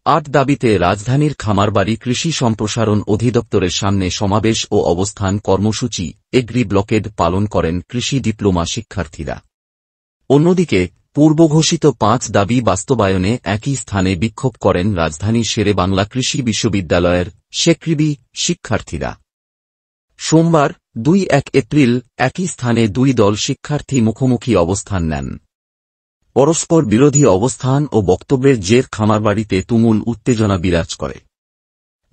৮ দাবিতে রাজধানীর খামারবাড়ি কৃষি সম্প্রসারণ অধিদপ্তরের সামনে সমাবেশ ও অবস্থান কর্মসূচি এগ্রি ব্লকেড পালন করেন কৃষি ডিপ্লোমা শিক্ষার্থীরা। অন্যদিকে পূর্বঘোষিত ৫ দাবি বাস্তবায়নে একই স্থানে বিক্ষোভ করেন রাজধানীর শেরেবাংলা কৃষি বিশ্ববিদ্যালয়ের শেকৃবি শিক্ষার্থীরা। সোমবার ২-১ এপ্রিল একই স্থানে দুই দল শিক্ষার্থী মুখোমুখি অবস্থান নেন। পরস্পর বিরোধী অবস্থান ও বক্তব্যের জের খামারবাড়িতে তুমুল উত্তেজনা বিরাজ করে।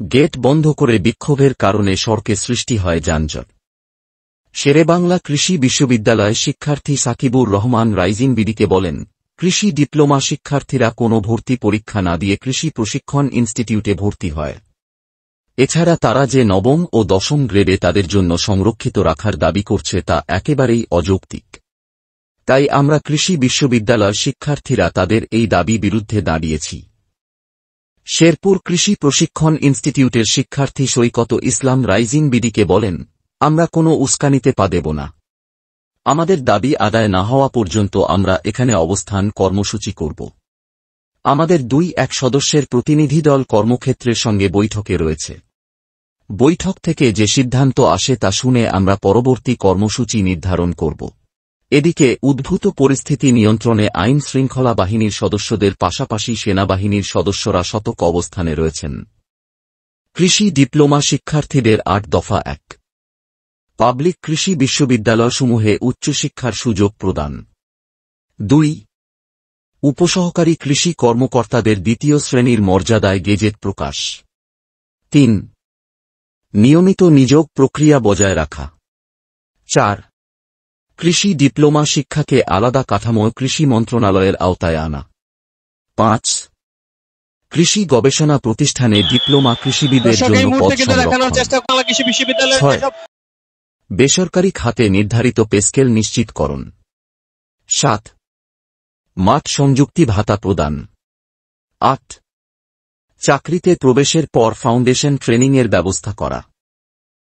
গেট বন্ধ করে বিক্ষোভের কারণে সড়কে সৃষ্টি হয় যানজট। শেরেবাংলা কৃষি বিশ্ববিদ্যালয় শিক্ষার্থী সাকিবুর রহমান রাইজিং বিডিকে বলেন, কৃষি ডিপ্লোমা শিক্ষার্থীরা কোনো ভর্তি পরীক্ষা না দিয়ে কৃষি প্রশিক্ষণ ইনস্টিটিউটে ভর্তি হয়। এছাড়া তারা যে নবম ও দশম গ্রেডে তাদের জন্য সংরক্ষিত রাখার দাবি করছে তা একেবারেই অযৌক্তিক। তাই আমরা কৃষি বিশ্ববিদ্যালয় শিক্ষার্থীরা তাদের এই দাবি বিরুদ্ধে দাঁড়িয়েছি। শেরপুর কৃষি প্রশিক্ষণ ইনস্টিটিউটের শিক্ষার্থী সৈকত ইসলাম রাইজিং বিডিকে বলেন, আমরা কোনো উস্কানিতে পা দেব না। আমাদের দাবি আদায় না হওয়া পর্যন্ত আমরা এখানে অবস্থান কর্মসূচি করব। আমাদের ২-১ সদস্যের প্রতিনিধি দল কর্মক্ষেত্রের সঙ্গে বৈঠকে রয়েছে। বৈঠক থেকে যে সিদ্ধান্ত আসে তা শুনে আমরা পরবর্তী কর্মসূচি নির্ধারণ করব। এদিকে উদ্ভূত পরিস্থিতি নিয়ন্ত্রণে আইন শৃঙ্খলা বাহিনীর সদস্যদের পাশাপাশি সেনাবাহিনীর সদস্যরা সতর্ক অবস্থানে রয়েছেন। কৃষি ডিপ্লোমা শিক্ষার্থীদের ৮ দফা ১। পাবলিক কৃষি বিশ্ববিদ্যালয়সমূহে উচ্চশিক্ষার সুযোগ প্রদান। ২. উপসহকারী কৃষি কর্মকর্তাদের ২য় শ্রেণীর মর্যাদায় গেজেট প্রকাশ। ৩. নিয়মিত নিয়োগ প্রক্রিয়া বজায় রাখা। ৪. কৃষি ডিপ্লোমা শিক্ষাকে আলাদা কাঠামোয় কৃষি মন্ত্রণালয়ের আওতায় আনা। ৫. কৃষি গবেষণা প্রতিষ্ঠানে ডিপ্লোমা কৃষিবিদের জন্য পদ সংরক্ষণ। ৬. বেসরকারি খাতে নির্ধারিত পেস্কেল নিশ্চিতকরণ। ৭. মাঠ সংযুক্তি ভাতা প্রদান। ৮. চাকরিতে প্রবেশের পর ফাউন্ডেশন ট্রেনিংয়ের ব্যবস্থা করা।